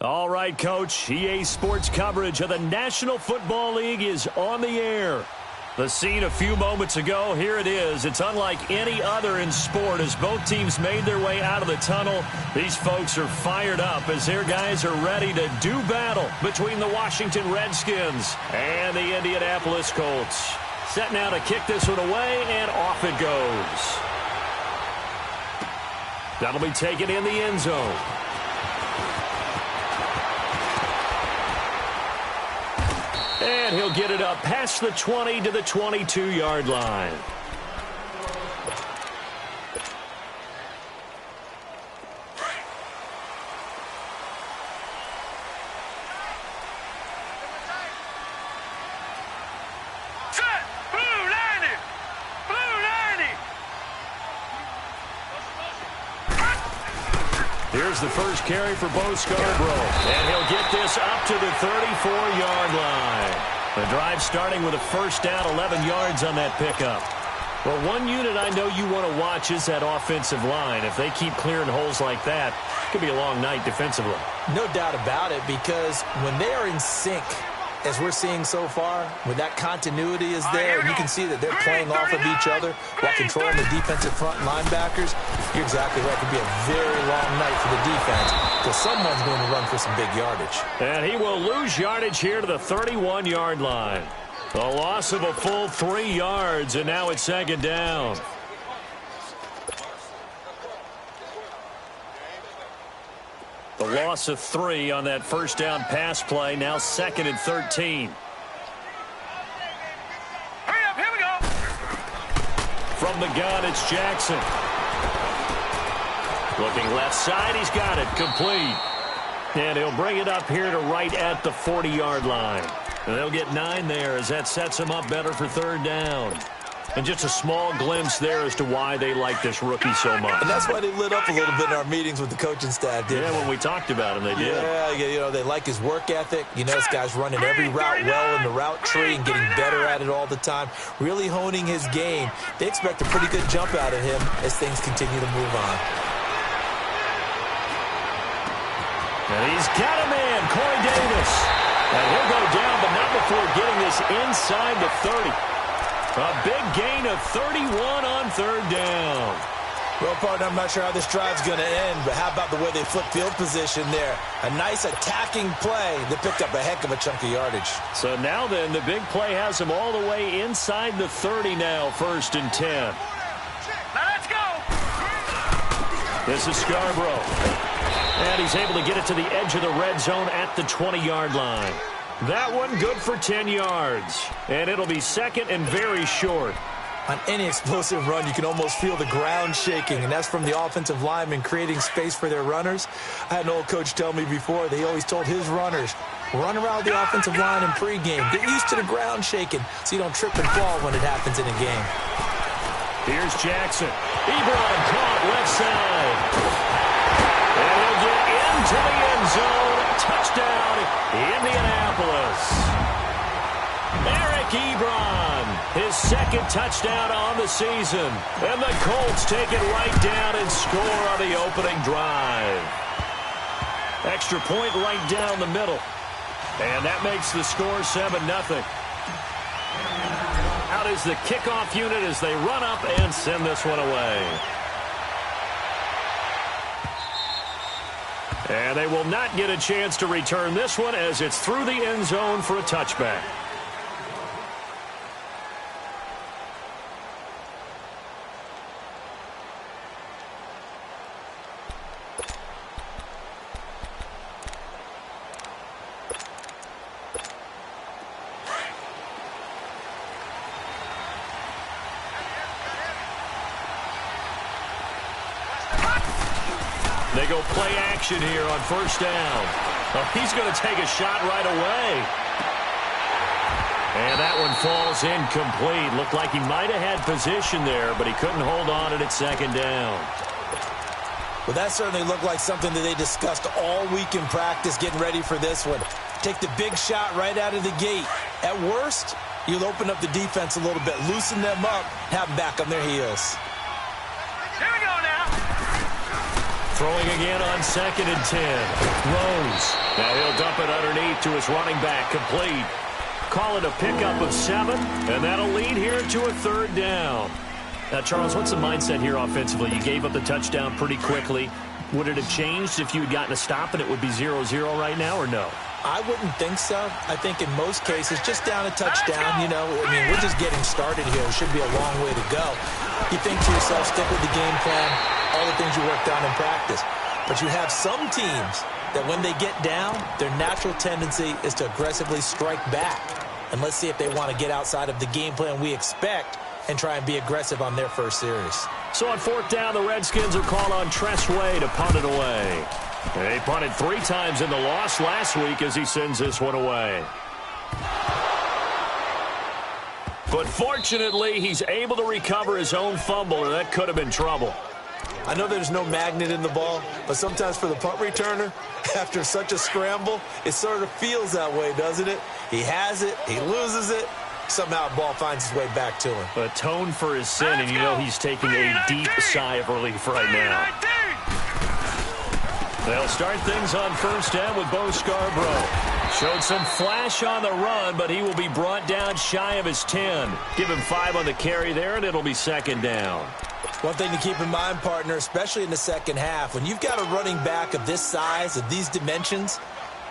All right, Coach. EA Sports coverage of the National Football League is on the air. The scene a few moments ago, here it is. It's unlike any other in sport as both teams made their way out of the tunnel. These folks are fired up as their guys are ready to do battle between the Washington Redskins and the Indianapolis Colts. Set now to kick this one away, and off it goes. That'll be taken in the end zone. And he'll get it up past the 20 to the 22-yard line. Here's the first carry for Bo Scarborough. And he'll get this up to the 34-yard line. The drive starting with a first down, 11 yards on that pickup. Well, one unit I know you want to watch is that offensive line. If they keep clearing holes like that, it could be a long night defensively. No doubt about it, because when they are in sync, as we're seeing so far, when that continuity is there, you can see that they're playing off of each other while controlling the defensive front linebackers. You're exactly right. It could be a very long night for the defense because someone's going to run for some big yardage. And he will lose yardage here to the 31-yard line. A loss of a full 3 yards, and now it's second down. The loss of 3 on that first down pass play, now second and 13. Hurry up, here we go. From the gun, it's Jackson. Looking left side, he's got it, complete. And he'll bring it up here to right at the 40-yard line. And they'll get 9 there as that sets him up better for third down. And just a small glimpse there as to why they like this rookie so much. And that's why they lit up a little bit in our meetings with the coaching staff, didn't they? Yeah, when we talked about him, they did. Yeah, you know, they like his work ethic. You know, this guy's running every route well in the route tree and getting better at it all the time, really honing his game. They expect a pretty good jump out of him as things continue to move on. And he's got a man, Corey Davis. And he'll go down, but not before getting this inside the 30. A big gain of 31 on third down. Well, partner, I'm not sure how this drive's going to end, but how about the way they flip field position there? A nice attacking play that picked up a heck of a chunk of yardage. So now then, the big play has him all the way inside the 30 now, first and 10. Now let's go. This is Scarborough. And he's able to get it to the edge of the red zone at the 20-yard line. That one good for 10 yards. And it'll be second and very short. On any explosive run, you can almost feel the ground shaking, and that's from the offensive linemen creating space for their runners. I had an old coach tell me before, they always told his runners, run around the offensive line in pregame. Get used to the ground shaking so you don't trip and fall when it happens in a game. Here's Jackson. Ebron caught left side. And he'll get into the end zone. Touchdown, Indianapolis. Eric Ebron, his second touchdown on the season. And the Colts take it right down and score on the opening drive. Extra point right down the middle. And that makes the score 7-0. Out is the kickoff unit as they run up and send this one away. And they will not get a chance to return this one as it's through the end zone for a touchback. They go play action here on first down. Oh, he's going to take a shot right away. And that one falls incomplete. Looked like he might have had position there, but he couldn't hold on at second down. Well, that certainly looked like something that they discussed all week in practice getting ready for this one. Take the big shot right out of the gate. At worst, you'll open up the defense a little bit, loosen them up, have them back on their heels. Here we go now. Throwing again on 2nd and 10. Rose. Now he'll dump it underneath to his running back. Complete. Call it a pickup of 7, and that'll lead here to a 3rd down. Now, Charles, what's the mindset here offensively? You gave up the touchdown pretty quickly. Would it have changed if you had gotten a stop and it would be 0-0 right now, or no? I wouldn't think so. I think in most cases, just down a touchdown, we're just getting started here. It should be a long way to go. You think to yourself, stick with the game plan, all the things you worked on in practice. But you have some teams that when they get down, their natural tendency is to aggressively strike back. And let's see if they want to get outside of the game plan we expect and try and be aggressive on their first series. So on 4th down, the Redskins are called on Tressway to punt it away. They punted 3 times in the loss last week as he sends this one away. But fortunately, he's able to recover his own fumble, or that could have been trouble. I know there's no magnet in the ball, but sometimes for the punt returner, after such a scramble, it sort of feels that way, doesn't it? He has it, he loses it, somehow the ball finds its way back to him. Atone for his sin, and you know he's taking a deep sigh of relief right now. They'll start things on 1st down with Bo Scarborough. Showed some flash on the run, but he will be brought down shy of his 10. Give him 5 on the carry there, and it'll be 2nd down. One thing to keep in mind, partner, especially in the second half, when you've got a running back of this size, of these dimensions,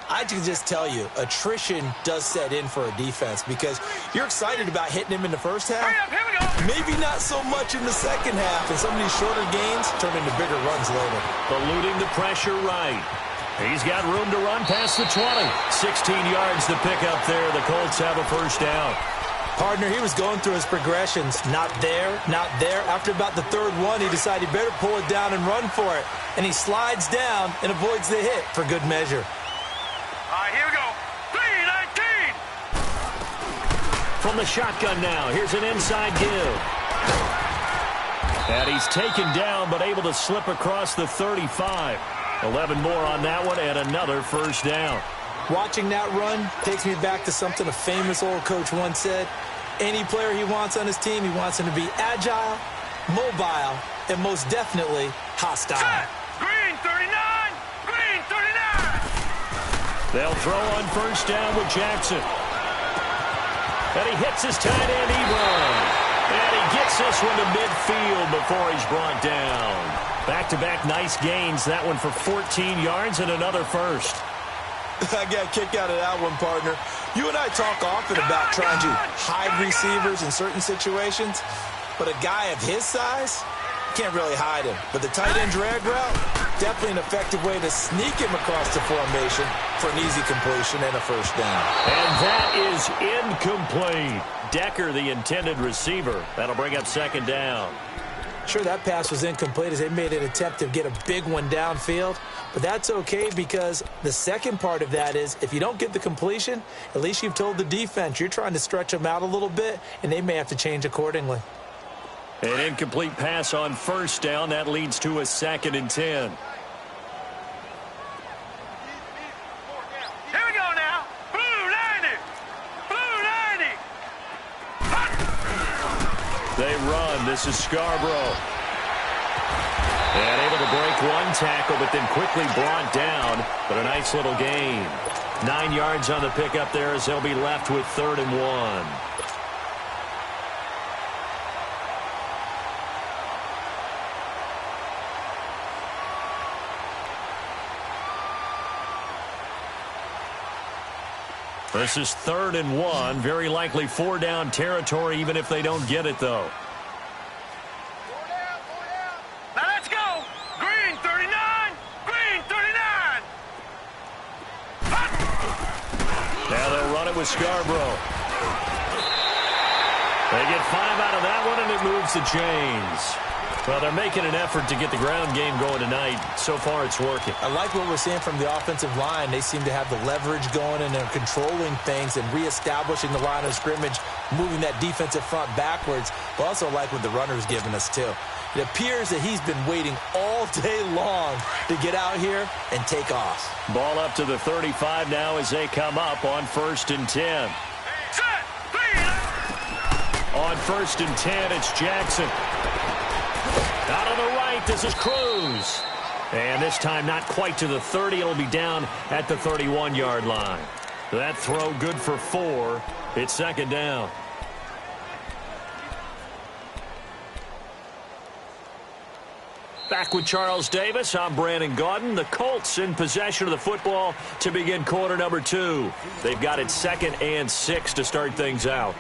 I can just tell you, attrition does set in for a defense because you're excited about hitting him in the first half. Maybe not so much in the second half, and some of these shorter gains turn into bigger runs later. Eluding the pressure right. He's got room to run past the 20. 16 yards to pick up there. The Colts have a 1st down. Partner, he was going through his progressions. Not there, not there. After about the 3rd one, he decided he better pull it down and run for it. And he slides down and avoids the hit for good measure. All right, here we go. 3-19. From the shotgun now, here's an inside give. And he's taken down, but able to slip across the 35. 11 more on that one, and another 1st down. Watching that run takes me back to something a famous old coach once said. Any player he wants on his team, he wants him to be agile, mobile, and most definitely hostile. Green 39. Green 39. They'll throw on 1st down with Jackson. And he hits his tight end, Ebron. And he gets this one to midfield before he's brought down. Back-to-back nice gains. That one for 14 yards and another 1st. I got a kick out of that one, partner. You and I talk often about trying to hide receivers in certain situations, but a guy of his size, can't really hide him. But the tight end drag route, definitely an effective way to sneak him across the formation for an easy completion and a 1st down. And that is incomplete. Decker, the intended receiver. That'll bring up 2nd down. Sure, that pass was incomplete as they made an attempt to get a big one downfield, but that's okay because the second part of that is if you don't get the completion, at least you've told the defense you're trying to stretch them out a little bit, and they may have to change accordingly. An incomplete pass on 1st down. That leads to a 2nd and 10. Here we go now. Blue 90. Blue 90. They run. This is Scarborough. And able to break one tackle, but then quickly brought down. But a nice little gain. 9 yards on the pickup there as they'll be left with 3rd and 1. This is 3rd and 1. Very likely 4-down territory, even if they don't get it, though. Now let's go. Green 39. Green 39. Now they'll run it with Scarborough. They get 5 out of that one, and it moves the chains. Well, they're making an effort to get the ground game going tonight. So far, it's working. I like what we're seeing from the offensive line. They seem to have the leverage going, and they're controlling things and reestablishing the line of scrimmage, moving that defensive front backwards. But also like what the runner's giving us, too. It appears that he's been waiting all day long to get out here and take off. Ball up to the 35 now as they come up on 1st and 10. Set. On 1st and 10, it's Jackson. Out on the right, this is Cruz. And this time not quite to the 30. It'll be down at the 31-yard line. That throw good for 4. It's second down. Back with Charles Davis, I'm Brandon Gaudin. The Colts in possession of the football to begin quarter number 2. They've got it 2nd and 6 to start things out.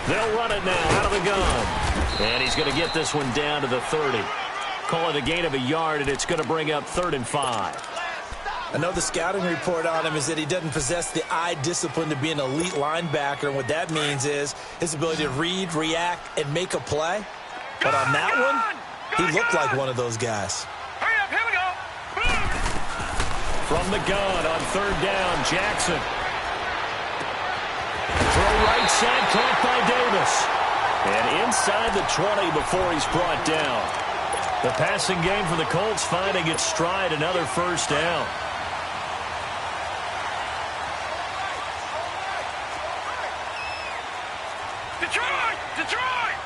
They'll run it now out of the gun. And he's going to get this one down to the 30. Call it a gain of a yard, and it's going to bring up 3rd and 5. I know the scouting report on him is that he doesn't possess the eye discipline to be an elite linebacker. And what that means is his ability to read, react, and make a play. But on that one, he looked like one of those guys. Hurry up, here we go. From the gun on 3rd down, Jackson. Throw right side, caught by Davis. And inside the 20 before he's brought down. The passing game for the Colts finding its stride, another first down. Detroit! Detroit!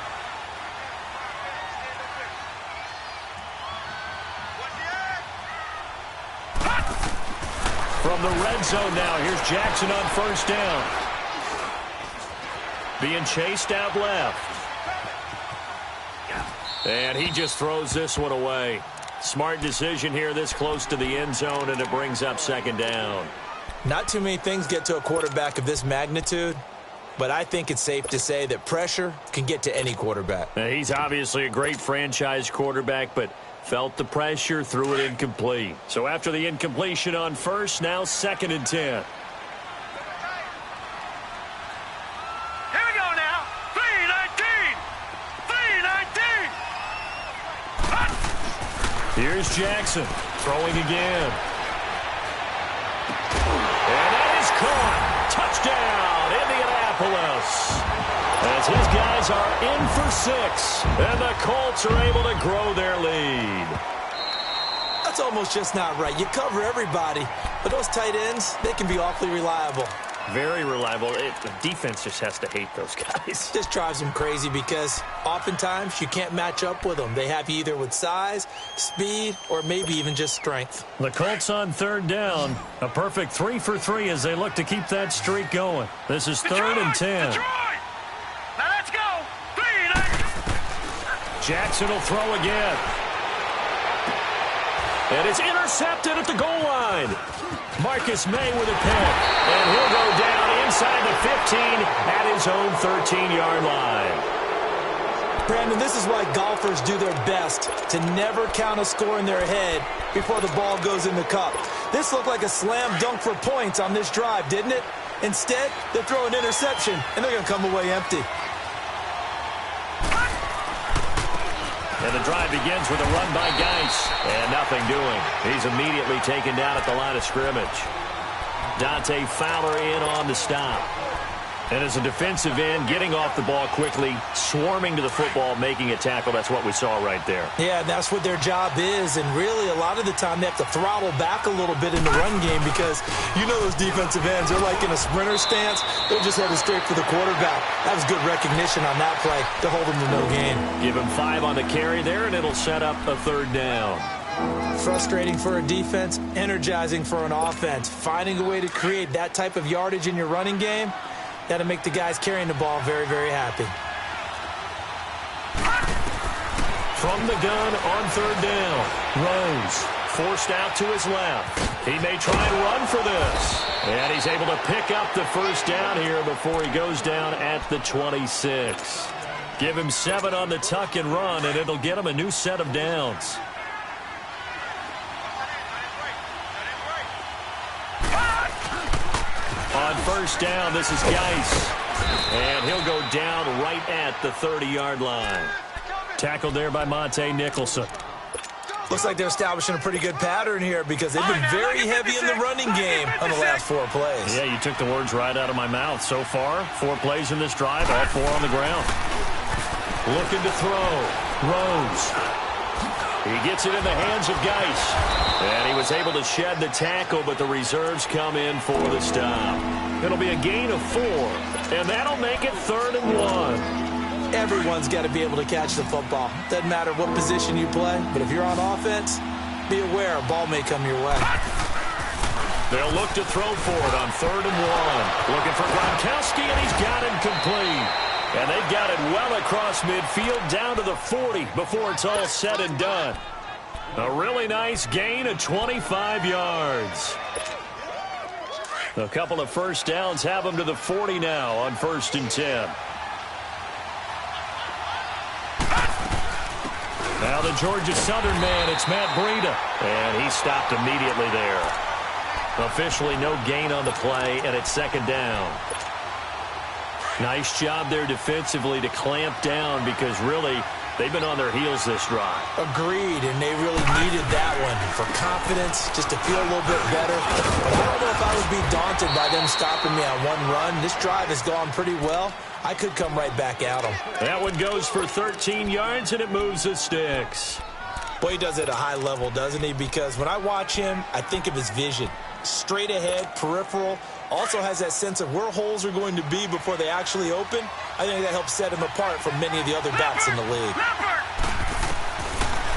From the red zone now, here's Jackson on 1st down. Being chased out left. And he just throws this one away. Smart decision here this close to the end zone, and it brings up 2nd down. Not too many things get to a quarterback of this magnitude, but I think it's safe to say that pressure can get to any quarterback. Now, he's obviously a great franchise quarterback, but felt the pressure, threw it incomplete. So after the incompletion on 1st, now 2nd and 10. Here's Jackson throwing again. And that is caught. Touchdown, Indianapolis. As his guys are in for 6. And the Colts are able to grow their lead. That's almost just not right. You cover everybody, but those tight ends, they can be awfully reliable. Very reliable. The defense just has to hate those guys. This drives them crazy because oftentimes you can't match up with them. They have you either with size, speed, or maybe even just strength. The Colts on 3rd down. A perfect 3 for 3 as they look to keep that streak going. This is 3rd and 10. Detroit! Now let's go! 3, Jackson will throw again. And it's intercepted at the goal line. Marcus May with a pick. And he'll go down inside the 15 at his own 13-yard line. Brandon, this is why golfers do their best to never count a score in their head before the ball goes in the cup. This looked like a slam dunk for points on this drive, didn't it? Instead, they throw an interception, and they're going to come away empty. And the drive begins with a run by Geis. And nothing doing. He's immediately taken down at the line of scrimmage. Dante Fowler in on the stop. And as a defensive end, getting off the ball quickly, swarming to the football, making a tackle. That's what we saw right there. Yeah, that's what their job is. And really, a lot of the time, they have to throttle back a little bit in the run game because you know those defensive ends, they're like in a sprinter stance. They're just headed straight for the quarterback. That was good recognition on that play to hold them to no gain. Give him 5 on the carry there, and it'll set up a 3rd down. Frustrating for a defense, energizing for an offense. Finding a way to create that type of yardage in your running game, that'll make the guys carrying the ball very, very happy. From the gun on 3rd down. Rose forced out to his left. He may try and run for this. And he's able to pick up the 1st down here before he goes down at the 26. Give him 7 on the tuck and run, and it'll get him a new set of downs. On 1st down, this is Geis. And he'll go down right at the 30-yard line. Tackled there by Monte Nicholson. Looks like they're establishing a pretty good pattern here because they've been very heavy in the running game on the last 4 plays. Yeah, you took the words right out of my mouth. So far, 4 plays in this drive, all 4 on the ground. Looking to throw. Rose. He gets it in the hands of Geis. And he was able to shed the tackle, but the reserves come in for the stop. It'll be a gain of 4, and that'll make it 3rd and 1. Everyone's got to be able to catch the football. Doesn't matter what position you play, but if you're on offense, be aware a ball may come your way. They'll look to throw for it on 3rd and 1. Looking for Gronkowski, and he's got him complete. And they've got it well across midfield down to the 40 before it's all said and done. A really nice gain of 25 yards. A couple of first downs have them to the 40 now on 1st and 10. Now the Georgia Southern man, it's Matt Breida. And he stopped immediately there. Officially no gain on the play, and it's 2nd down. Nice job there defensively to clamp down because really they've been on their heels this drive. Agreed, and they really needed that one for confidence, just to feel a little bit better. But I don't know if I would be daunted by them stopping me on one run. This drive has gone pretty well. I could come right back at them. That one goes for 13 yards, and it moves the sticks. Boy, he does it at a high level, doesn't he? Because when I watch him, I think of his vision. Straight ahead, peripheral. Also has that sense of where holes are going to be before they actually open. I think that helps set him apart from many of the other backs in the league.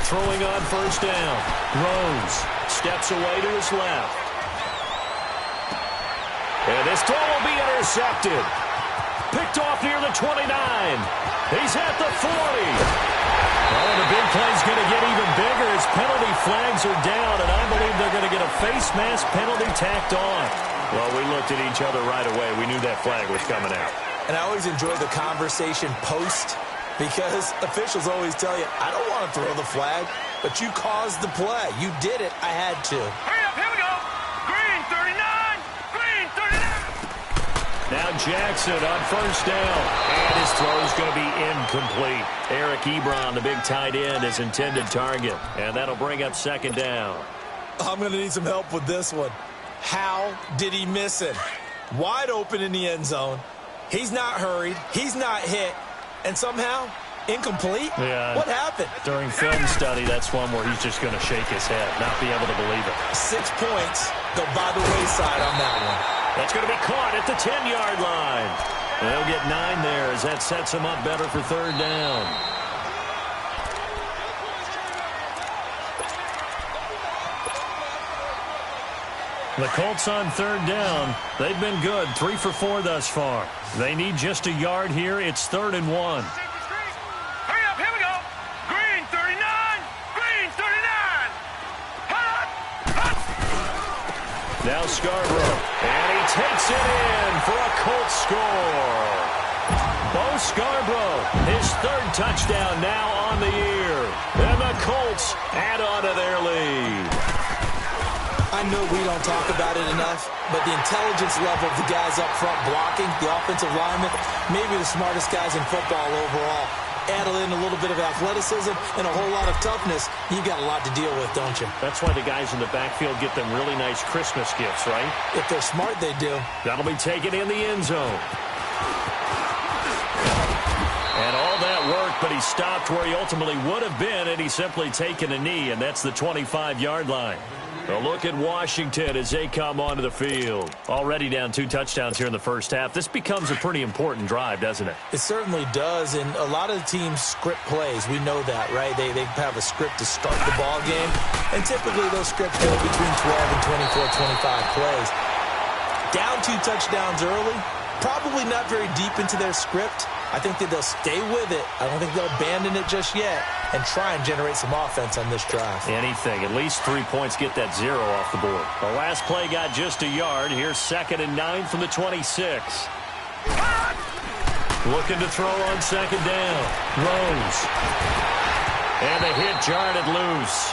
Throwing on 1st down. Rose steps away to his left. And this throw will be intercepted. Picked off near the 29. He's at the 40. Oh, and the big play's going to get even bigger as penalty flags are down, and I believe they're going to get a face mask penalty tacked on. Well, we looked at each other right away. We knew that flag was coming out. And I always enjoy the conversation post because officials always tell you, I don't want to throw the flag, but you caused the play. You did it. I had to. Hurry up, here we go. Green 39, green 39. Now Jackson on 1st down, and his throw is going to be incomplete. Eric Ebron, the big tight end, is intended target, and that'll bring up 2nd down. I'm going to need some help with this one. How did he miss it? Wide open in the end zone. He's not hurried. He's not hit. And somehow, incomplete? Yeah. What happened? During film study, that's one where he's just going to shake his head, not be able to believe it. 6 points go by the wayside on that one. That's going to be caught at the 10-yard line. They'll get 9 there as that sets him up better for 3rd down. The Colts on 3rd down. They've been good, 3 for 4 thus far. They need just a yard here. It's 3rd and 1. Hurry up, here we go. Green 39, green 39. Hut, hut. Now Scarborough, and he takes it in for a Colts score. Bo Scarborough, his 3rd touchdown now on the year. And the Colts add on to their lead. I know we don't talk about it enough, but the intelligence level of the guys up front blocking, the offensive linemen, maybe the smartest guys in football overall. Add in a little bit of athleticism and a whole lot of toughness, you got a lot to deal with, don't you? That's why the guys in the backfield get them really nice Christmas gifts, right? If they're smart, they do. That'll be taken in the end zone. And all that work, but he stopped where he ultimately would have been, and he's simply taken a knee, and that's the 25-yard line. A look at Washington as they come onto the field. Already down 2 touchdowns here in the first half. This becomes a pretty important drive, doesn't it? It certainly does, and a lot of the teams script plays. We know that, right? They have a script to start the ball game, and typically those scripts go between 12 and 24, 25 plays. Down 2 touchdowns early, probably not very deep into their script. I think that they'll stay with it. I don't think they'll abandon it just yet and try and generate some offense on this drive. Anything. At least 3 points, get that 0 off the board. The last play got just a yard. Here's 2nd and 9 from the 26. Looking to throw on 2nd down. Rose. And the hit jarred it loose.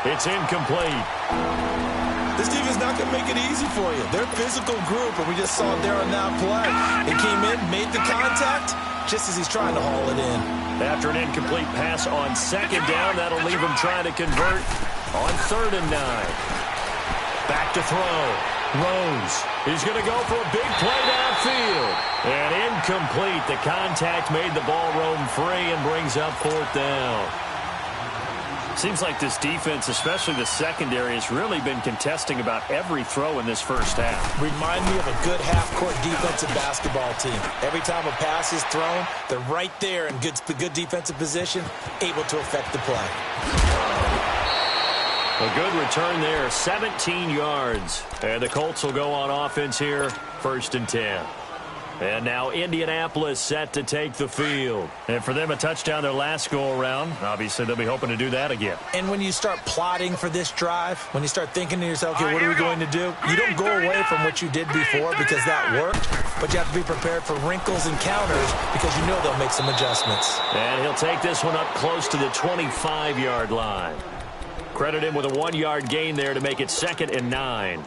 It's incomplete. This defense is not going to make it easy for you. They're a physical group, and we just saw it there on that play. They came in, made the contact, just as he's trying to haul it in. After an incomplete pass on 2nd down, that'll leave him trying to convert on 3rd and 9. Back to throw. Rose is going to go for a big play downfield. And incomplete. The contact made the ball roam free and brings up 4th down. Seems like this defense, especially the secondary, has really been contesting about every throw in this first half. Remind me of a good half-court defensive basketball team. Every time a pass is thrown, they're right there in good defensive position, able to affect the play. A good return there, 17 yards. And the Colts will go on offense here, 1st and 10. And now Indianapolis set to take the field. And for them, a touchdown their last go-around. Obviously, they'll be hoping to do that again. And when you start plotting for this drive, when you start thinking to yourself, okay, what are we going to do? You don't go away from what you did before because that worked, but you have to be prepared for wrinkles and counters because you know they'll make some adjustments. And he'll take this one up close to the 25-yard line. Credit him with a 1-yard gain there to make it 2nd and 9.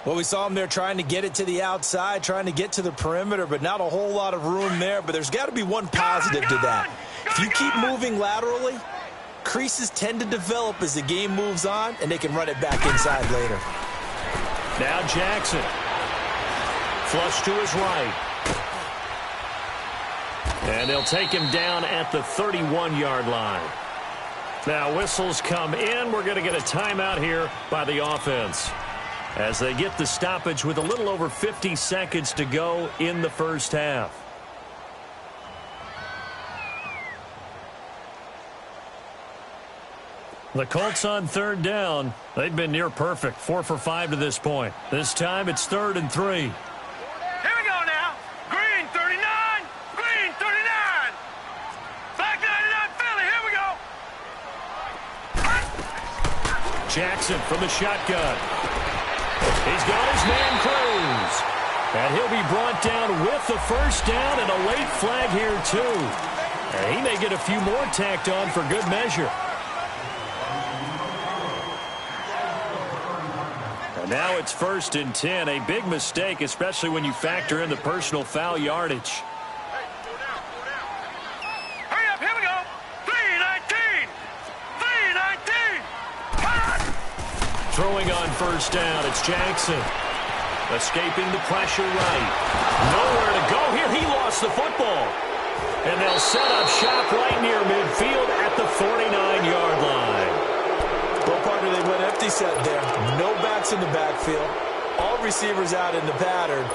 Well, we saw him there trying to get it to the outside, trying to get to the perimeter, but not a whole lot of room there. But there's got to be one positive to that. If you keep moving laterally, creases tend to develop as the game moves on, and they can run it back inside later. Now Jackson. Flush to his right. And they'll take him down at the 31-yard line. Now whistles come in. We're going to get a timeout here by the offense, as they get the stoppage with a little over 50 seconds to go in the first half. The Colts on 3rd down. They've been near perfect, 4 for 5 to this point. This time it's 3rd and 3. Here we go now. Green 39. Green 39. Black 99 Philly. Here we go. Jackson from the shotgun. He's got his man Cruz. And he'll be brought down with the first down and a late flag here too. And he may get a few more tacked on for good measure. And now it's 1st and 10. A big mistake, especially when you factor in the personal foul yardage. Hurry up. Here we go. 319. 319. Throwing on first down, it's Jackson. Escaping the pressure right. Nowhere to go here. He lost the football. And they'll set up shop right near midfield at the 49-yard line. Well, partner, they went empty set there. No backs in the backfield. All receivers out in the pattern.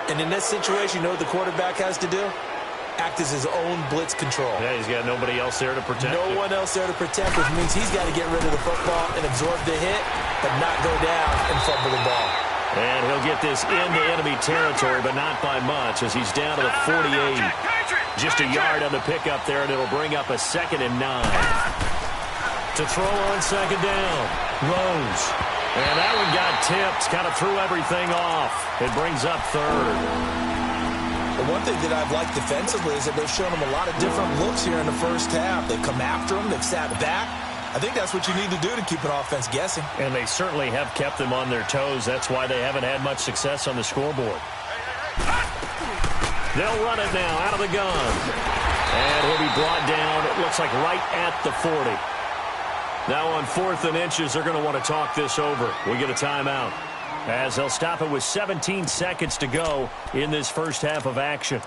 And in this situation, you know what the quarterback has to do? Act as his own blitz control. Yeah, he's got nobody else there to protect him. No one else there to protect, which means he's got to get rid of the football and absorb the hit, but not go down and fumble the ball. And he'll get this into enemy territory, but not by much, as he's down to the 48. Just a yard on the pickup there, and it'll bring up a 2nd and 9. To throw on 2nd down, Rose. And that one got tipped, kind of threw everything off. It brings up 3rd. The one thing that I've liked defensively is that they've shown him a lot of different looks here in the first half. They've come after him. They've sat back. I think that's what you need to do to keep an offense guessing. And they certainly have kept them on their toes. That's why they haven't had much success on the scoreboard. They'll run it now out of the gun. And he'll be brought down, it looks like right at the 40. Now on 4th and inches, they're going to want to talk this over. We get a timeout, as they'll stop it with 17 seconds to go in this first half of action.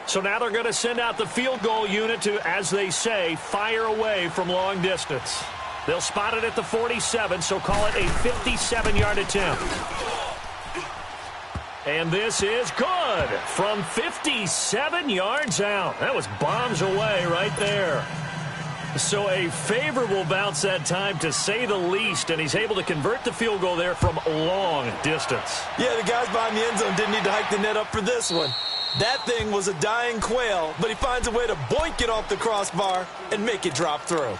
So now they're going to send out the field goal unit to, as they say, fire away from long distance. They'll spot it at the 47, so call it a 57-yard attempt. And this is good from 57 yards out. That was bombs away right there. So a favorable bounce that time, to say the least, and he's able to convert the field goal there from long distance. Yeah, the guys behind the end zone didn't need to hike the net up for this one. That thing was a dying quail, but he finds a way to boink it off the crossbar and make it drop through.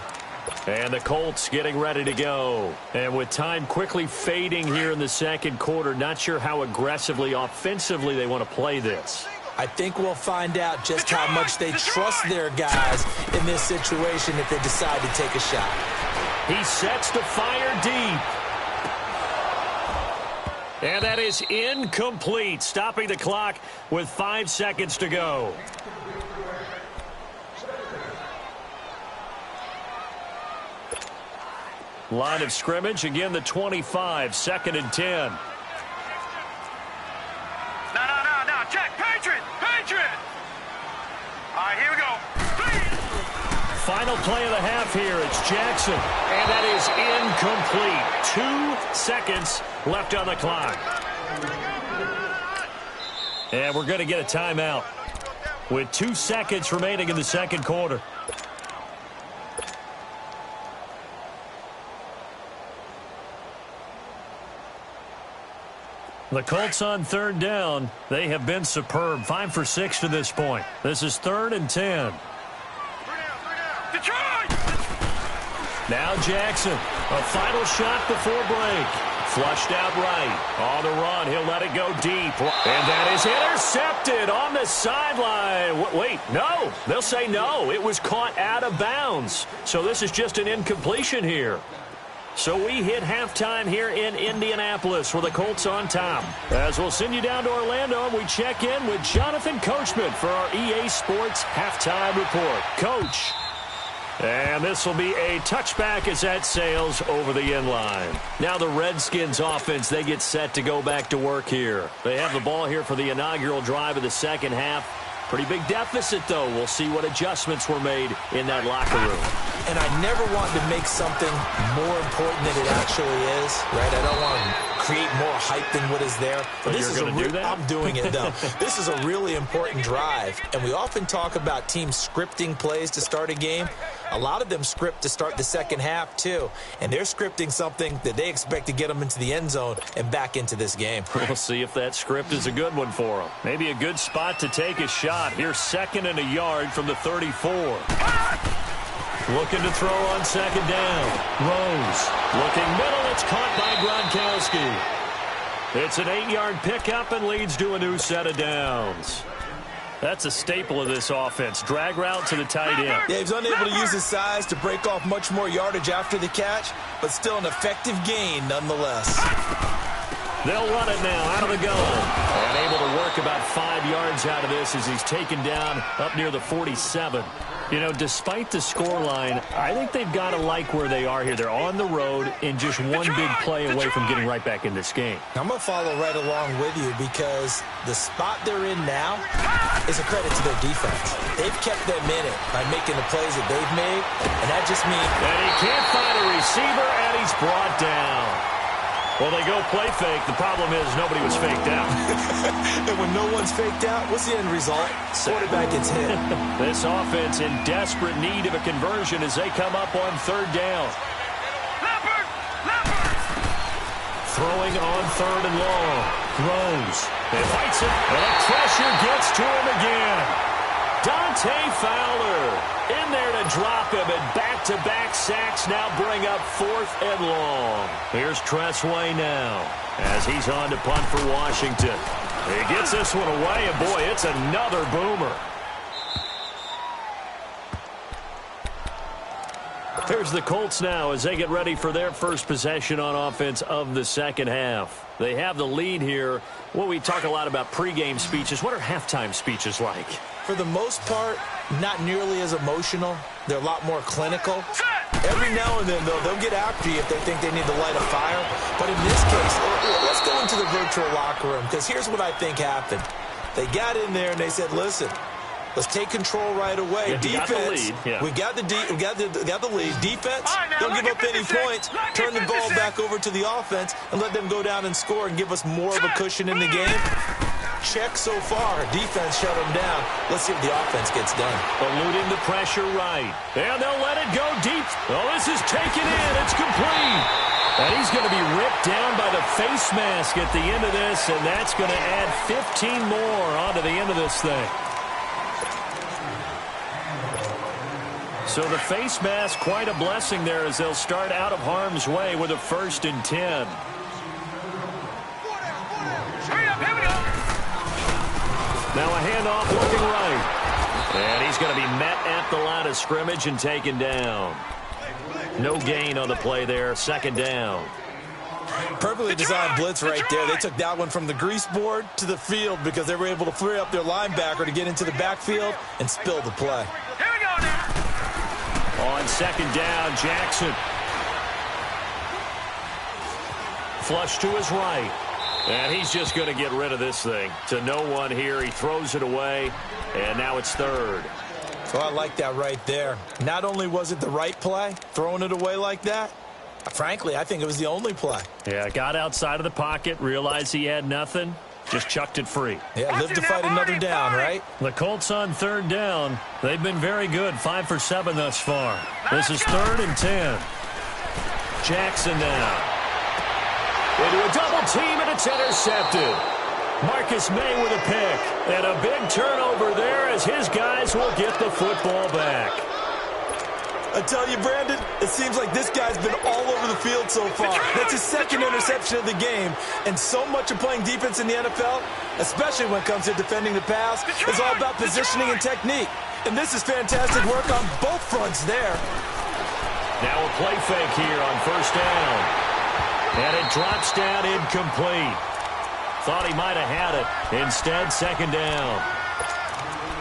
And the Colts getting ready to go. And with time quickly fading here in the second quarter, not sure how aggressively, offensively they want to play this. I think we'll find out just how much they trust their guys in this situation if they decide to take a shot. He sets to fire deep. And that is incomplete, stopping the clock with 5 seconds to go. Line of scrimmage, again the 25, 2nd and 10. No, check, Patriot! All right, here we go. Final play of the half here, it's Jackson. And that is incomplete. 2 seconds left on the clock. And we're going to get a timeout with 2 seconds remaining in the second quarter. The Colts on 3rd down. They have been superb. 5 for 6 to this point. This is 3rd and 10. Detroit! Now Jackson. A final shot before break. Flushed out right. On the run. He'll let it go deep. And that is intercepted on the sideline. Wait, no. They'll say no. It was caught out of bounds. So this is just an incompletion here. So we hit halftime here in Indianapolis with the Colts on top. As we'll send you down to Orlando, and we check in with Jonathan Coachman for our EA Sports Halftime Report. Coach. And this will be a touchback as that sails over the end line. Now the Redskins offense, they get set to go back to work here. They have the ball here for the inaugural drive of the second half. Pretty big deficit, though. We'll see what adjustments were made in that locker room. And I never want to make something more important than it actually is, right? I don't want to create more hype than what is there. But this is do that? I'm doing it, though. This is a really important drive, and we often talk about teams scripting plays to start a game. A lot of them script to start the second half, too. And they're scripting something that they expect to get them into the end zone and back into this game. We'll see if that script is a good one for them. Maybe a good spot to take a shot. Here's 2nd and a yard from the 34. Looking to throw on 2nd down. Rose. Looking middle. It's caught by Gronkowski. It's an 8-yard pickup and leads to a new set of downs. That's a staple of this offense. Drag route to the tight end. Yeah, he's unable to use his size to break off much more yardage after the catch, but still an effective gain nonetheless. They'll run it now out of the gun. And able to work about 5 yards out of this as he's taken down up near the 47. You know, despite the scoreline, I think they've got to like where they are here. They're on the road and just one big play away from getting right back in this game. I'm going to follow right along with you because the spot they're in now is a credit to their defense. They've kept them in it by making the plays that they've made, and that just means... And he can't find a receiver, and he's brought down. Well, they go play fake. The problem is nobody was faked out. And when no one's faked out, what's the end result? Quarterback gets hit. This offense in desperate need of a conversion as they come up on 3rd down. Leopard! Throwing on 3rd and long. Throws. And fights it. And the pressure gets to him again. Dante Fowler in there to drop him, and back-to-back sacks now bring up 4th and long. Here's Tressway now as he's on to punt for Washington. He gets this one away, and boy, it's another boomer. Here's the Colts now as they get ready for their first possession on offense of the second half. They have the lead here. Well, we talk a lot about pregame speeches. What are halftime speeches like? For the most part, not nearly as emotional. They're a lot more clinical. Every now and then, though, they'll get after you if they think they need to light a fire. But in this case, let's go into the virtual locker room, because here's what I think happened. They got in there and they said, listen, let's take control right away. Yeah, Defense, we got the lead. Defense, don't give up any points. Turn the ball back over to the offense and let them go down and score and give us more of a cushion in the game. Check so far. Defense shut them down. Let's see if the offense gets done. Eluding the pressure right. And they'll let it go deep. Oh, this is taken in. It's complete. And he's going to be ripped down by the face mask at the end of this, and that's going to add 15 more onto the end of this thing. So the face mask, quite a blessing there as they'll start out of harm's way with a 1st and 10. Now a handoff looking right. And he's going to be met at the line of scrimmage and taken down. No gain on the play there. 2nd down. Perfectly designed blitz right there. They took that one from the grease board to the field because they were able to free up their linebacker to get into the backfield and spill the play. Here we go now. On 2nd down, Jackson. Flush to his right. And he's just going to get rid of this thing. To no one here. He throws it away. And now it's third. So I like that right there. Not only was it the right play, throwing it away like that, frankly, I think it was the only play. Yeah, got outside of the pocket, realized he had nothing, just chucked it free. Yeah, live to fight another down, right? The Colts on third down. They've been very good, 5 for 7 thus far. This is 3rd and 10. Jackson now. Into a double team, and it's intercepted. Marcus May with a pick. And a big turnover there as his guys will get the football back. I tell you, Brandon, it seems like this guy's been all over the field so far. That's his second interception of the game. And so much of playing defense in the NFL, especially when it comes to defending the pass, is all about positioning and technique. And this is fantastic work on both fronts there. Now a play fake here on first down. And it drops down incomplete. Thought he might have had it. Instead, second down.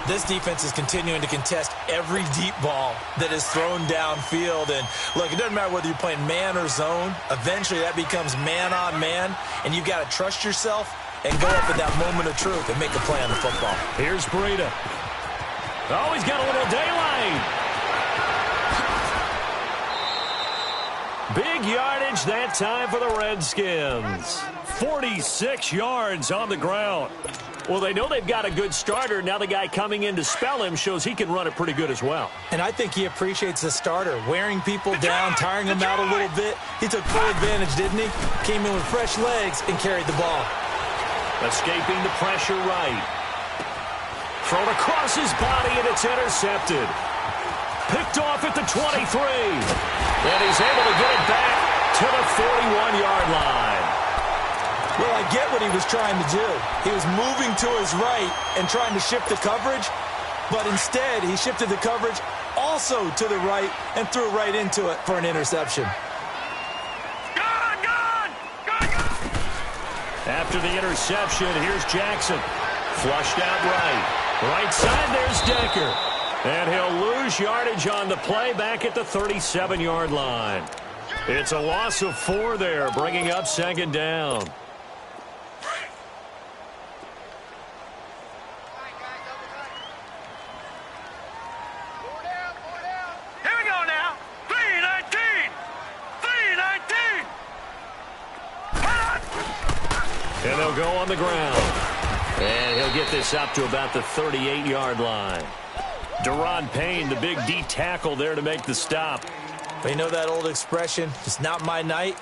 This defense is continuing to contest every deep ball that is thrown downfield. And, look, it doesn't matter whether you're playing man or zone. Eventually, that becomes man-on-man, and you've got to trust yourself and go up at that moment of truth and make a play on the football. Here's Breida. Oh, he's got a little daylight. Big yardage that time for the Redskins. 46 yards on the ground. Well, they know they've got a good starter. Now the guy coming in to spell him shows he can run it pretty good as well. And I think he appreciates the starter, wearing people down, tiring them out a little bit. He took full advantage, didn't he? Came in with fresh legs and carried the ball. Escaping the pressure right. Thrown across his body, and it's intercepted. Picked off at the 23. And he's able to get it back to the 41-yard line. Well, I get what he was trying to do. He was moving to his right and trying to shift the coverage, but instead he shifted the coverage also to the right and threw right into it for an interception. Gone! After the interception, here's Jackson. Flushed out right. Right side, there's Decker. And he'll lose yardage on the play back at the 37-yard line. It's a loss of 4 there, bringing up second down. And they'll go on the ground. And he'll get this up to about the 38-yard line. Deron Payne, the big D tackle there to make the stop. But you know that old expression, it's not my night?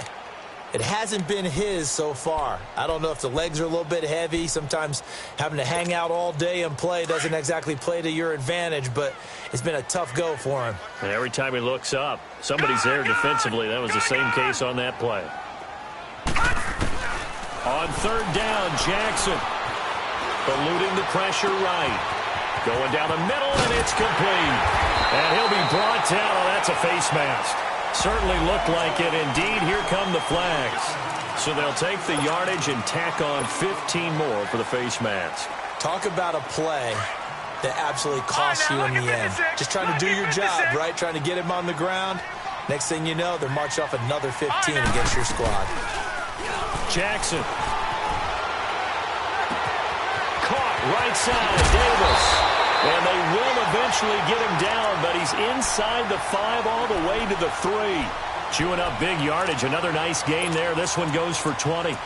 It hasn't been his so far. I don't know if the legs are a little bit heavy. Sometimes having to hang out all day and play doesn't exactly play to your advantage, but it's been a tough go for him. And every time he looks up, somebody's there defensively. That was the same case on that play. On third down, Jackson. Eluding the pressure right. Going down the middle, and it's complete. And he'll be brought down. Oh, that's a face mask. Certainly looked like it. Indeed, here come the flags. So they'll take the yardage and tack on 15 more for the face mask. Talk about a play that absolutely costs you in the end. Just trying to do your job, right? Trying to get him on the ground. Next thing you know, they're marched off another 15 against your squad. Jackson. Caught right side, Davis. And they will eventually get him down, but he's inside the 5 all the way to the 3. Chewing up big yardage. Another nice gain there. This one goes for 20.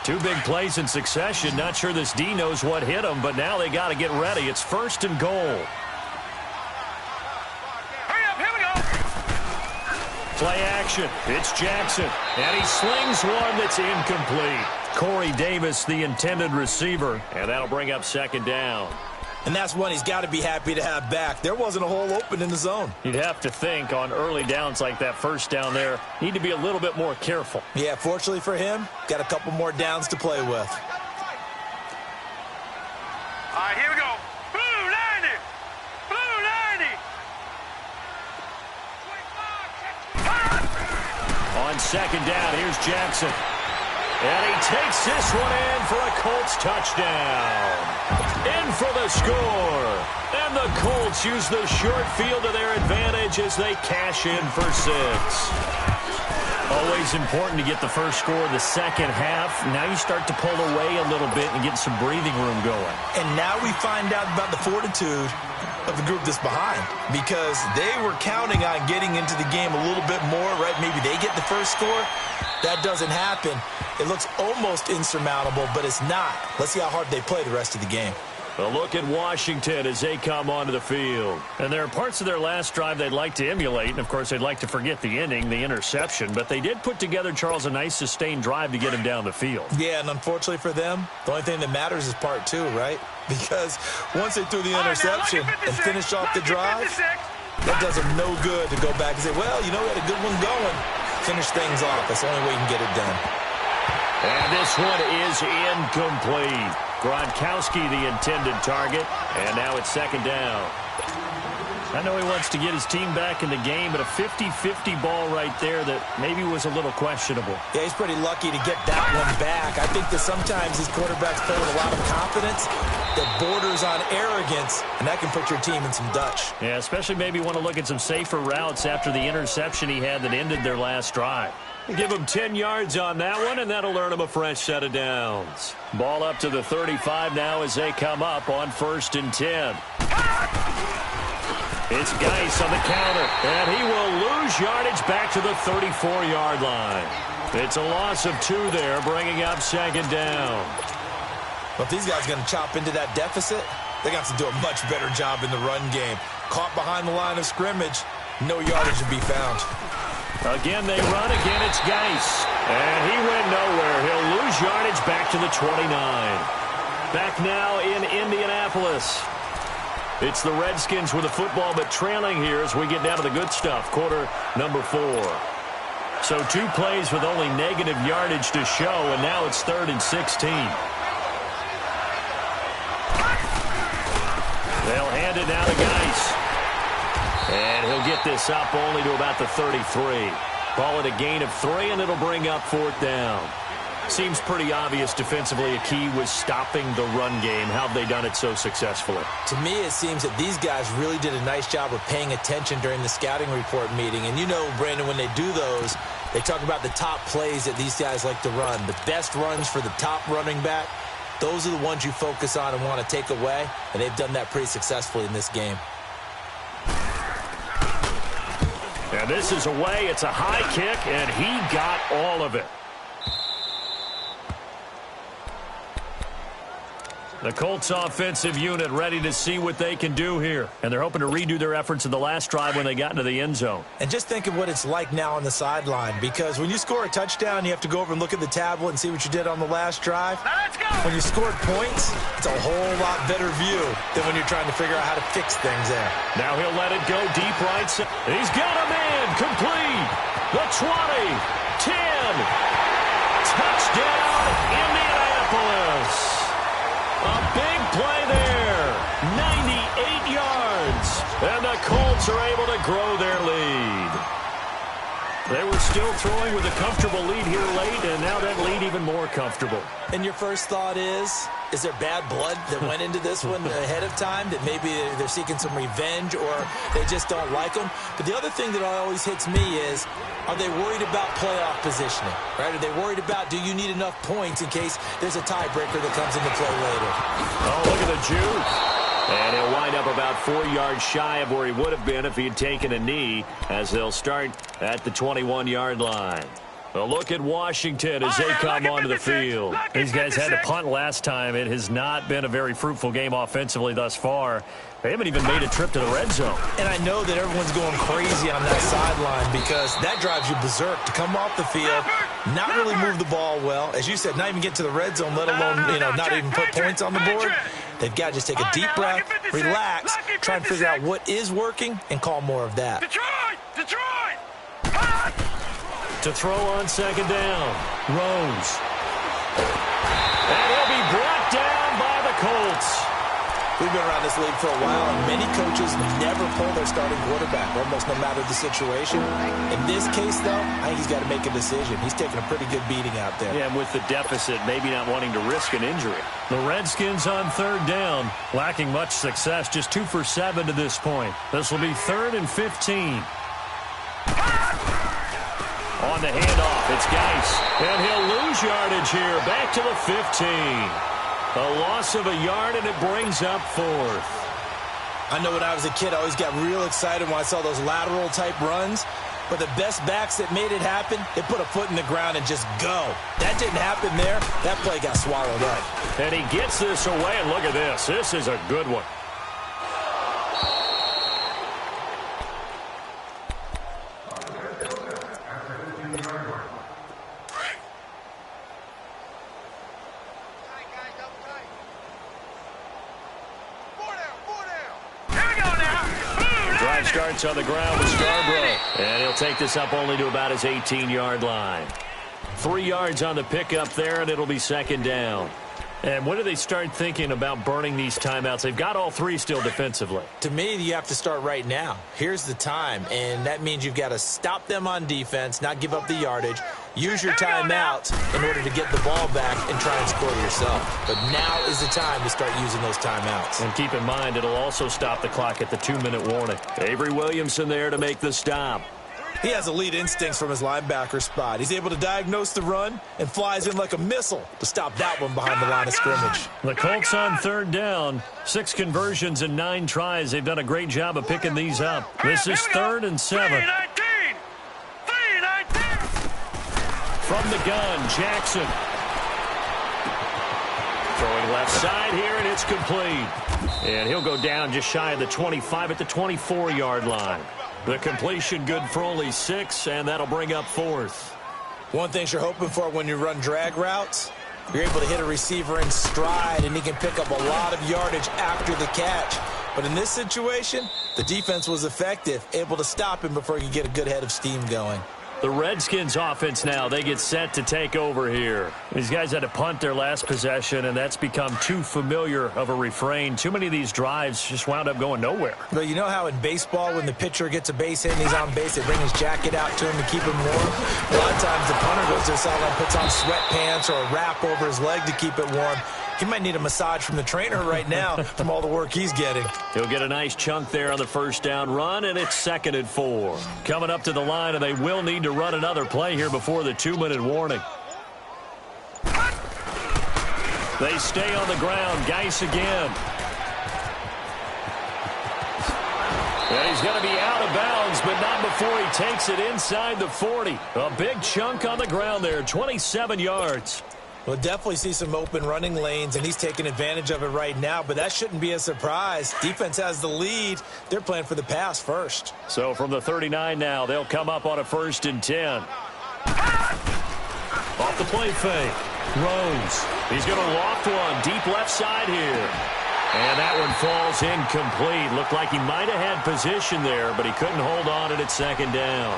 Two big plays in succession. Not sure this D knows what hit him, but now they got to get ready. It's 1st and goal. Hurry up, here we go. Play action. It's Jackson. And he slings one that's incomplete. Corey Davis, the intended receiver. And that'll bring up second down. And that's one he's got to be happy to have back. There wasn't a hole open in the zone. You'd have to think on early downs like that first down there, need to be a little bit more careful. Yeah, fortunately for him, got a couple more downs to play with. All right, here we go. Blue 90. Blue 90. On second down, here's Jackson. And he takes this one in for a Colts touchdown. In for the score. And the Colts use the short field to their advantage as they cash in for 6. Always important to get the first score of the second half. Now you start to pull away a little bit and get some breathing room going. And now we find out about the fortitude of the group that's behind, because they were counting on getting into the game a little bit more, right? Maybe they get the first score. That doesn't happen. It looks almost insurmountable, but it's not. Let's see how hard they play the rest of the game. A look at Washington as they come onto the field. And there are parts of their last drive they'd like to emulate, and, of course, they'd like to forget the inning, the interception. But they did put together, Charles, a nice sustained drive to get him down the field. Yeah, and unfortunately for them, the only thing that matters is part 2, right? Because once they threw the interception and finished off the drive, that does them no good to go back and say, well, you know, we had a good one going. Finish things off. That's the only way you can get it done. And this one is incomplete. Gronkowski, the intended target, and now it's second down. I know he wants to get his team back in the game, but a 50-50 ball right there that maybe was a little questionable. Yeah, he's pretty lucky to get that one back. I think that sometimes these quarterbacks play with a lot of confidence that borders on arrogance, and that can put your team in some Dutch. Yeah, especially maybe want to look at some safer routes after the interception he had that ended their last drive. Give him 10 yards on that one, and that'll earn him a fresh set of downs. Ball up to the 35 now as they come up on 1st and 10. It's Geis on the counter, and he will lose yardage back to the 34-yard line. It's a loss of 2 there, bringing up second down. Well, if these guys are going to chop into that deficit, they got to do a much better job in the run game. Caught behind the line of scrimmage, no yardage to be found. Again, they run. Again, it's Geis. And he went nowhere. He'll lose yardage back to the 29. Back now in Indianapolis. It's the Redskins with the football, but trailing here as we get down to the good stuff. Quarter number 4. So 2 plays with only negative yardage to show, and now it's 3rd and 16. They'll hand it now to Geis. And he'll get this up only to about the 33. Call it a gain of 3, and it'll bring up 4th down. Seems pretty obvious defensively a key was stopping the run game. How have they done it so successfully? To me, it seems that these guys really did a nice job of paying attention during the scouting report meeting. And you know, Brandon, when they do those, they talk about the top plays that these guys like to run. The best runs for the top running back, those are the ones you focus on and want to take away. And they've done that pretty successfully in this game. And this is away. It's a high kick, and he got all of it. The Colts offensive unit ready to see what they can do here. And they're hoping to redo their efforts in the last drive when they got into the end zone. And just think of what it's like now on the sideline, because when you score a touchdown, you have to go over and look at the tablet and see what you did on the last drive. Let's go. When you scored points, it's a whole lot better view than when you're trying to figure out how to fix things there. Now he'll let it go deep right side. He's got a man complete. The 20, 10. Touchdown, Indianapolis. A big play there. 98 yards. And the Colts are able to grow their lead. They were still throwing with a comfortable lead here late, and now that lead even more comfortable. And your first thought is there bad blood that went into this one ahead of time, that maybe they're seeking some revenge or they just don't like them? But the other thing that always hits me is, are they worried about playoff positioning? Right? Are they worried about, do you need enough points in case there's a tiebreaker that comes into play later? Oh, look at the juke. And he'll wind up about 4 yards shy of where he would have been if he had taken a knee, as they'll start at the 21-yard line. A look at Washington as they come onto the field. These guys had to punt last time. It has not been a very fruitful game offensively thus far. They haven't even made a trip to the red zone. And I know that everyone's going crazy on that sideline because that drives you berserk to come off the field, not really move the ball well. As you said, not even get to the red zone, let alone, not even put points on the board. They've got to just take a deep breath, relax, try and figure out what is working, and call more of that. Detroit! To throw on second down, Rose. And he'll be brought down by the Colts. We've been around this league for a while, and many coaches never pull their starting quarterback, almost no matter the situation. In this case, though, I think he's got to make a decision. He's taking a pretty good beating out there. Yeah, and with the deficit, maybe not wanting to risk an injury. The Redskins on third down, lacking much success, just 2 for 7 to this point. This will be 3rd and 15. On the handoff, it's Geis, and he'll lose yardage here, back to the 15. A loss of a yard, and it brings up 4th. I know when I was a kid, I always got real excited when I saw those lateral-type runs. But the best backs that made it happen, they put a foot in the ground and just go. That didn't happen there. That play got swallowed up. And he gets this away, and look at this. This is a good one. Starts on the ground with Scarborough, and he'll take this up only to about his 18-yard line. 3 yards on the pickup there, and it'll be 2nd down. And when do they start thinking about burning these timeouts? They've got all 3 still defensively. To me, you have to start right now. Here's the time, and that means you've got to stop them on defense, not give up the yardage, use your timeouts in order to get the ball back and try and score yourself. But now is the time to start using those timeouts. And keep in mind, it'll also stop the clock at the 2-minute warning. Avery Williamson there to make the stop. He has elite instincts from his linebacker spot. He's able to diagnose the run and flies in like a missile to stop that one behind the line of scrimmage. The Colts on third down. 6 conversions and 9 tries. They've done a great job of picking these up. This is 3rd and 7. From the gun, Jackson. Throwing left side here, and it's complete. And he'll go down just shy of the 25 at the 24-yard line. The completion good for only 6, and that'll bring up 4th. One thing you're hoping for when you run drag routes, you're able to hit a receiver in stride, and he can pick up a lot of yardage after the catch. But in this situation, the defense was effective, able to stop him before he could get a good head of steam going. The Redskins offense now, they get set to take over here. These guys had to punt their last possession, and that's become too familiar of a refrain. Too many of these drives just wound up going nowhere. But you know how in baseball, when the pitcher gets a base hit and he's on base, they bring his jacket out to him to keep him warm? A lot of times the punter goes to the sideline, puts on sweatpants or a wrap over his leg to keep it warm. He might need a massage from the trainer right now from all the work he's getting. He'll get a nice chunk there on the first down run, and it's 2nd and 4. Coming up to the line, and they will need to run another play here before the 2-minute warning. They stay on the ground. Geis again. And he's going to be out of bounds, but not before he takes it inside the 40. A big chunk on the ground there, 27 yards. We'll definitely see some open running lanes, and he's taking advantage of it right now, but that shouldn't be a surprise. Defense has the lead. They're playing for the pass first. So from the 39 now, they'll come up on a 1st and 10. Off the play fake. Rose. He's going to loft one deep left side here. And that one falls incomplete. Looked like he might have had position there, but he couldn't hold on at 2nd down.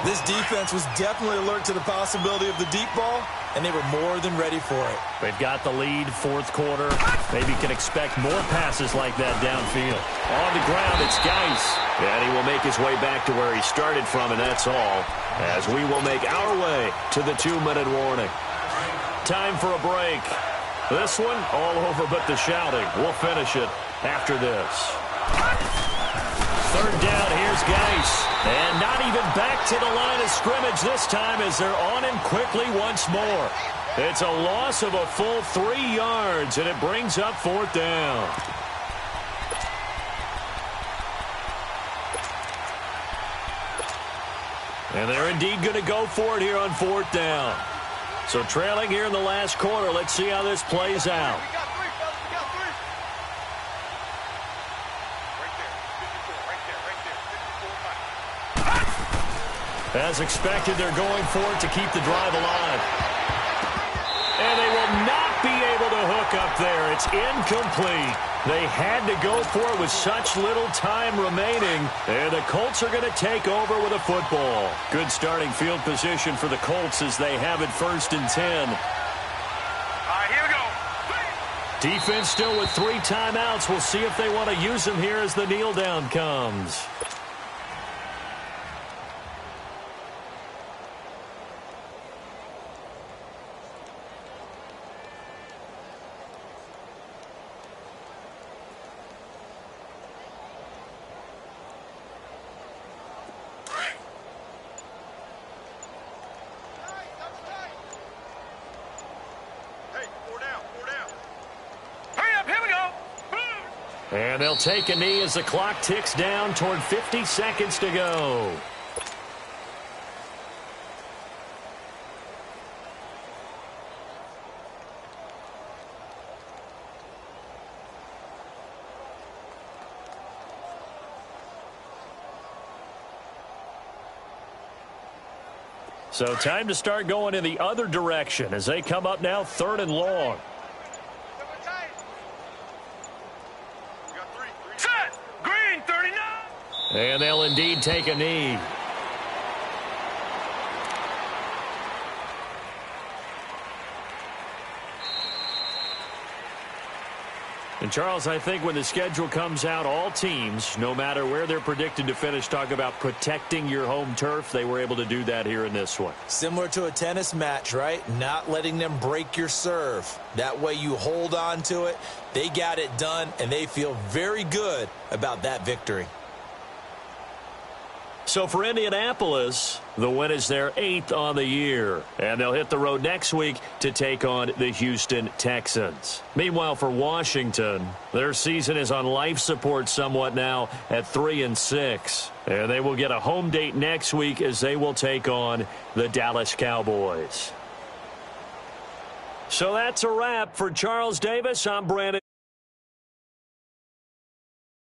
This defense was definitely alert to the possibility of the deep ball, and they were more than ready for it. They've got the lead, 4th quarter. Maybe can expect more passes like that downfield. On the ground, it's Geis. And he will make his way back to where he started from, and that's all, as we will make our way to the 2-minute warning. Time for a break. This one, all over but the shouting. We'll finish it after this. 3rd down, here's Geis. And not even back to the line of scrimmage this time as they're on him quickly once more. It's a loss of a full 3 yards, and it brings up 4th down. And they're indeed going to go for it here on 4th down. So trailing here in the last quarter, let's see how this plays out. As expected, they're going for it to keep the drive alive. And they will not be able to hook up there. It's incomplete. They had to go for it with such little time remaining. And the Colts are going to take over with a football. Good starting field position for the Colts as they have it 1st and 10. All right, here we go. Defense still with 3 timeouts. We'll see if they want to use them here as the kneel down comes. And they'll take a knee as the clock ticks down toward 50 seconds to go. So time to start going in the other direction as they come up now 3rd and long. And they'll indeed take a knee. And, Charles, I think when the schedule comes out, all teams, no matter where they're predicted to finish, talk about protecting your home turf. They were able to do that here in this one. Similar to a tennis match, right? Not letting them break your serve. That way you hold on to it. They got it done, and they feel very good about that victory. So for Indianapolis, the win is their 8th on the year. And they'll hit the road next week to take on the Houston Texans. Meanwhile, for Washington, their season is on life support somewhat now at 3-6. And they will get a home date next week as they will take on the Dallas Cowboys. So that's a wrap. For Charles Davis, I'm Brandon.